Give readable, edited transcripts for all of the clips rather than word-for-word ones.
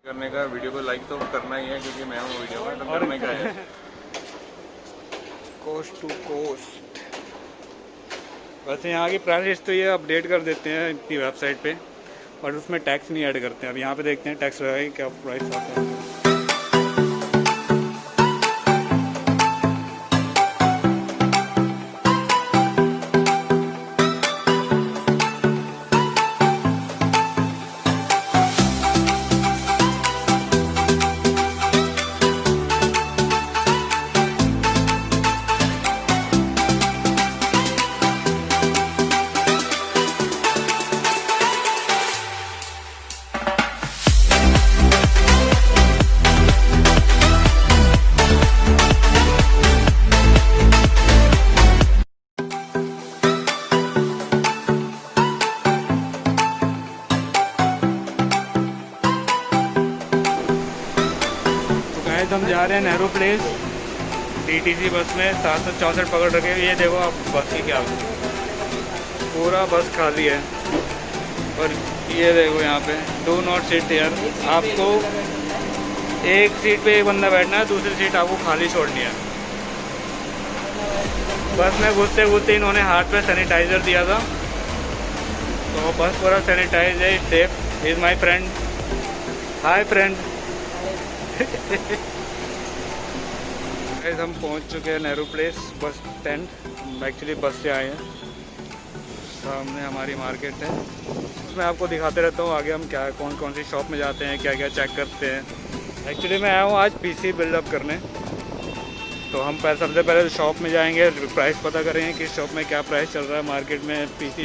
करने का, वीडियो को लाइक तो करना ही है क्योंकि मैं हूँ वीडियो में, तो करने का है। Coast to coast. वैसे यहाँ की प्राइस तो ये अपडेट कर देते हैं इतनी वेबसाइट पे, बट उसमें टैक्स नहीं ऐड करते हैं। अब यहाँ पे देखते हैं टैक्स लगाए क्या प्राइस आता है। हम जा रहे हैं नेहरू प्लेस DTC बस में 764 पकड़ रखे। ये देखो आप बस की क्या पूरा बस खाली है। और ये देखो यहाँ पे डू नॉट सिट हियर, आपको एक सीट पे एक बंदा बैठना है, दूसरी सीट आपको खाली छोड़नी है। बस में घुसते घुसते इन्होंने हाथ पे सैनिटाइज़र दिया था, तो बस पूरा सैनिटाइज है। Safe is my friend. Hi friend. हम पहुंच चुके हैं नेहरू प्लेस बस स्टैंड। हम एक्चुअली बस से आए हैं। सामने हमारी मार्केट है, उसमें आपको दिखाते रहता हूँ आगे हम क्या कौन कौन सी शॉप में जाते हैं, क्या क्या चेक करते हैं। एक्चुअली मैं आया हूँ आज PC बिल्डअप करने, तो हम सबसे पहले शॉप में जाएंगे, प्राइस पता करेंगे किस शॉप में क्या प्राइस चल रहा है, मार्केट में PC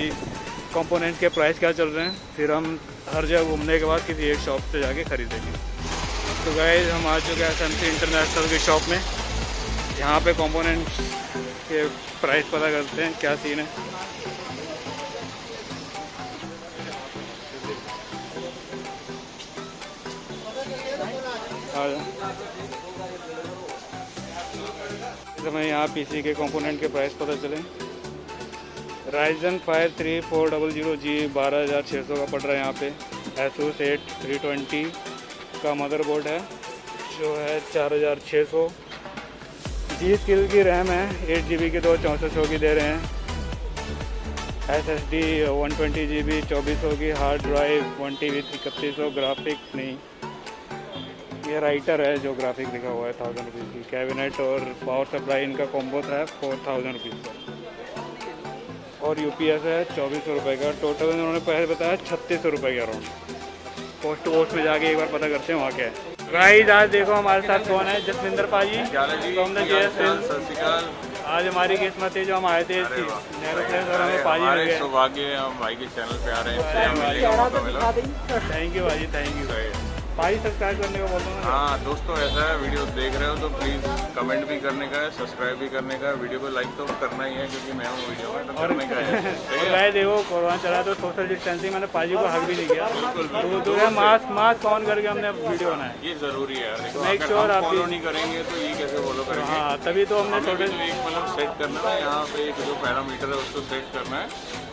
कंपोनेंट के प्राइस क्या चल रहे हैं। फिर हम हर जगह घूमने के बाद किसी एक शॉप से जाके ख़रीदेंगे। तो गाइस हम आ चुके हैं SMC इंटरनेशनल की शॉप में। यहाँ पे कंपोनेंट्स के प्राइस पता करते हैं क्या सीन है। इस समय यहाँ PC के कंपोनेंट के प्राइस पता चले। Ryzen 5 3400G 12600 का पड़ रहा है यहाँ पे। Asus 8320 का मदरबोर्ड है जो है 4600। G स्किल की रैम है, 8GB की 264 की दे रहे हैं। SSD 120GB 2400 की, हार्ड ड्राइव 1TB 3100, ग्राफिक नहीं, ये राइटर है जो ग्राफिक लिखा हुआ है 1000 रुपीज़ की। कैबिनेट और पावर सप्लाई इनका कॉम्बो था 4000 रुपीज़ का। और UPS है 2400 रुपये का। टोटल इन्होंने पहले बताया 3600 रुपये के अराउंड। पोस्ट टू पोस्ट में जाके एक बार पता करते हैं वहाँ क्या है। गाइस आज देखो हमारे साथ कौन है, जसविंदर पाजी। तो हमने आज हमारी किस्मत है जो हम आए थे नेहरू प्लेस और हमें पाजी मिल गए। सौभाग्य हम भाई के चैनल पे आ रहे हैं। थैंक यू भाजी, थैंक यू भाई। सब्सक्राइब करने को बोलता हूँ। हाँ दोस्तों, ऐसा है वीडियो देख रहे हो तो प्लीज़ कमेंट भी करने का है, सब्सक्राइब भी करने का है, वीडियो को लाइक तो करना ही है क्योंकि मैं हूँ वीडियो में, तो करने का है। और भाई देखो कोरोना चला तो सोशल डिस्टेंसिंग, मैंने पाजी को हक भी नहीं किया। तो मास्क ऑन करके हमने वीडियो बनाया। ये ज़रूरी है, मेक श्योर आप फॉलो नहीं करेंगे तो ये कैसे फॉलो करेंगे। हाँ तभी तो हमने एक मतलब सेट करना है, यहाँ पे एक जो पैरामीटर है उसको सेट करना है।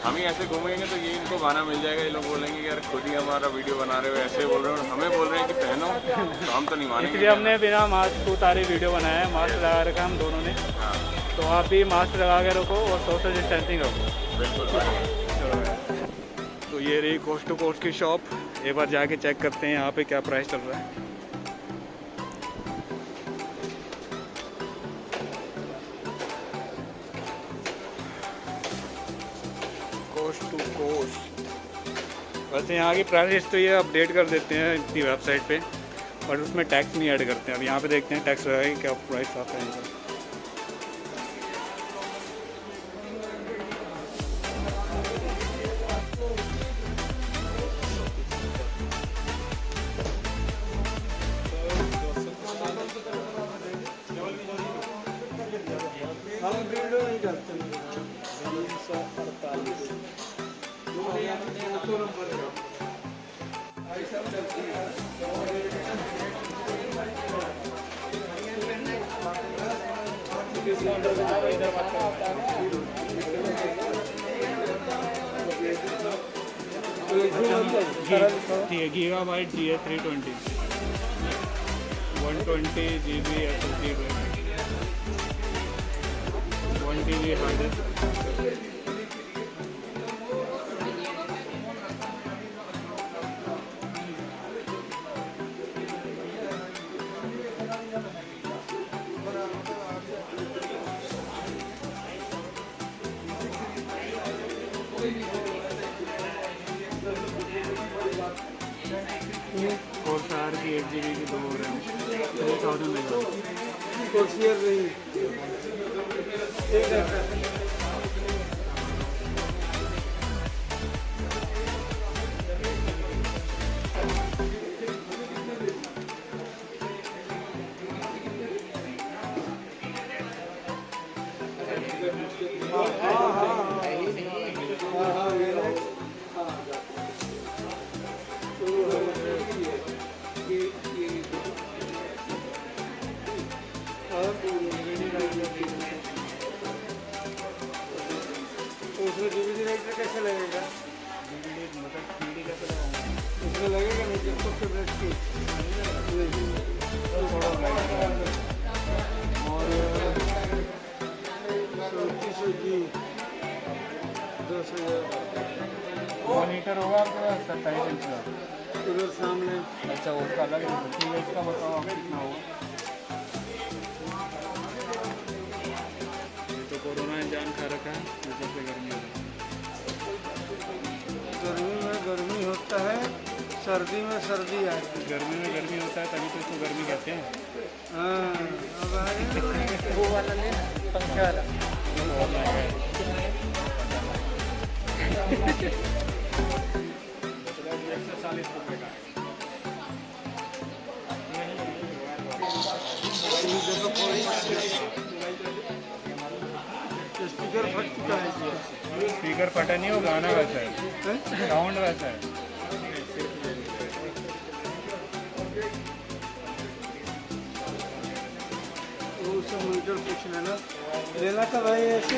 हम ही ऐसे घूमेंगे तो ये इनको बहाना मिल जाएगा, ये लोग बोलेंगे यार खुद ही हमारा वीडियो बना रहे हो, ऐसे बोल रहे हो, हमें बोल रहे हैं कि पहनो, तो हम तो नहीं मानेंगे। इसलिए हमने बिना मास्क उतारे वीडियो बनाया है। मास्क लगा रखा हम दोनों ने। हाँ तो आप भी मास्क लगा के रखो और सोशल डिस्टेंसिंग रखो। बिल्कुल। तो ये रही कोस्ट टू कोस्ट की शॉप। एक बार जाके चेक करते हैं यहाँ पे क्या प्राइस चल रहा है। Coast to coast. वैसे यहाँ की प्राइस तो ये अपडेट कर देते हैं इतनी वेबसाइट पे, बट उसमें टैक्स नहीं ऐड करते हैं। अब यहाँ पे देखते हैं टैक्स लगाए क्या प्राइस आता है इनका। हम वीडियो नहीं करते। 348 200 नंबर का gigabyte GA 320। 120 GB SSD drive, 1 TB hard disk. और 4 की 8 GB की 2 रैम, 3000 मेगा। उसमें डीवीडी राइटर कैसे लगेगा? मतलब CD कैसे लगाऊंगा? उसमें लगेगा नहीं जब तक फेवरेट की और 3400 जी 10,000 मॉनिटर होगा आपके पास 27 इंच का? उधर सामने अच्छा, उसका अलग है। ठीक है, इसका बताओ आप कितना होगा? ये तो कोरोना ने जान खा रखा है, ऊपर से गर्मी हो रही है। गर्मी में गर्मी होता है, सर्दी में सर्दी आती है। गर्मी में गर्मी होता है तभी तो इसको गर्मी कहते हैं। हाँ अब आए वो वाला ले पंखे वाला। बहुत महंगा है। 140 रुपये का है। स्पीकर फट चुका है इसका। स्पीकर फटा नहीं हो, गाना वैसा है, हैं? साउंड वैसा है। वो उससे मॉनिटर पूछ लेना, लेना कब है ऐसे?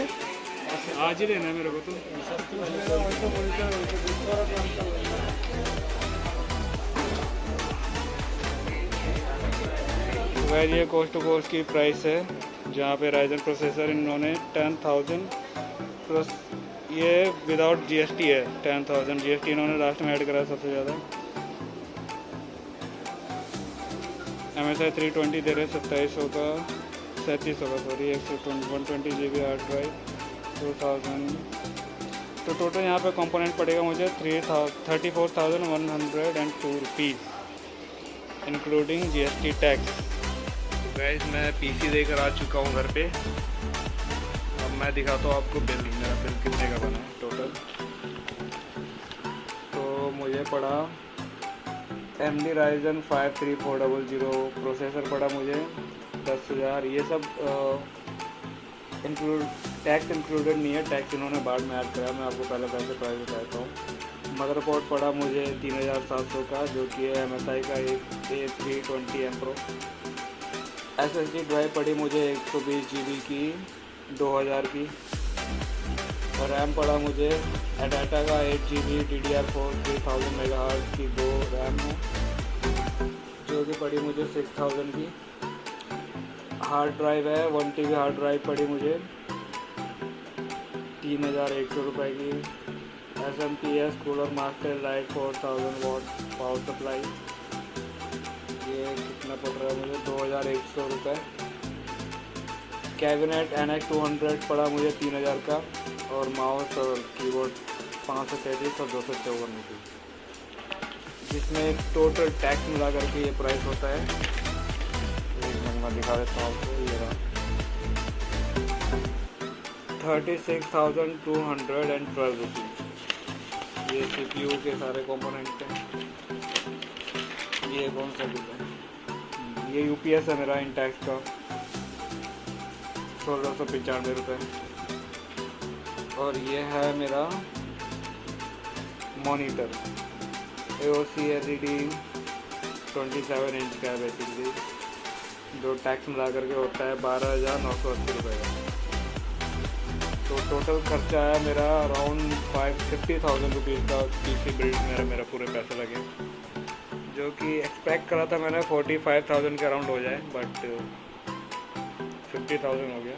आज ही लेना है मेरे को तो। वैसे मॉनिटर दूसरा काम कर लेना। वैसे ये कोस्ट टू कोस्ट की प्राइस है, जहाँ पे राइजन प्रोसेसर इन्होंने 10,000 प्लस, ये विदाउट GST है। 10,000 GST इन्होंने लास्ट में ऐड करा है सबसे ज़्यादा। MSI 320 दे रहे 2700 का, 3700 का सॉरी, 120 GB हार्ड ड्राइव 2000। तो टोटल यहाँ पे कंपोनेंट पड़ेगा मुझे 34,102 rupees including GST tax. Guys मैं PC देकर आ चुका हूँ घर पे। अब मैं दिखाता हूँ आपको बिल, मेरा बिल कितने का बना है टोटल। तो मुझे पड़ा AMD Ryzen 5 3400, प्रोसेसर पड़ा मुझे 10,000। ये सब टैक्स इंक्लूडेड नहीं है, टैक्स इन्होंने बाद में ऐड करा, मैं आपको पहले प्राइस बताता हूँ। मदरबोर्ड पड़ा मुझे 3,700 का, जो कि है MSI का A320M Pro। SSD ड्राइव पड़ी मुझे 120 GB की 2000 की। और रैम पड़ा मुझे एडाटा का 8 GB DDR4 3000 MHz की 2 रैम है, जो कि पड़ी मुझे 6000 की। हार्ड ड्राइव है 1 TB हार्ड ड्राइव पड़ी मुझे 3100 रुपये की। SMPS Cooler Master Lite 4000 watt power supply, ये कितना पड़ रहा है मुझे 2100 रुपये। कैबिनेट NX 200 पड़ा मुझे 3000 का। और माउस और कीबोर्ड 533 और 254 रुपये, जिसमें टोटल टैक्स मिला करके ये प्राइस होता है। एक मिनट में दिखा देता हूँ आपको, ये रहा 36,212 रुपीज़। ये CPU के सारे कंपोनेंट हैं। ये कौन सा बिल है? ये UPS है मेरा इंटैक्स का 1695 रुपये। और ये है मेरा मॉनिटर AOC LED 27 इंच का है बेसिकली, जो टैक्स मिला करके होता है 12,980 रुपये का। तो टोटल खर्चा आया मेरा अराउंड 50,000 रुपीज़ का PC बिल्ड। मेरा पूरे पैसे लगे, जो कि एक्सपेक्ट करा था मैंने 45,000 के अराउंड हो जाए, बट 50,000 हो गया।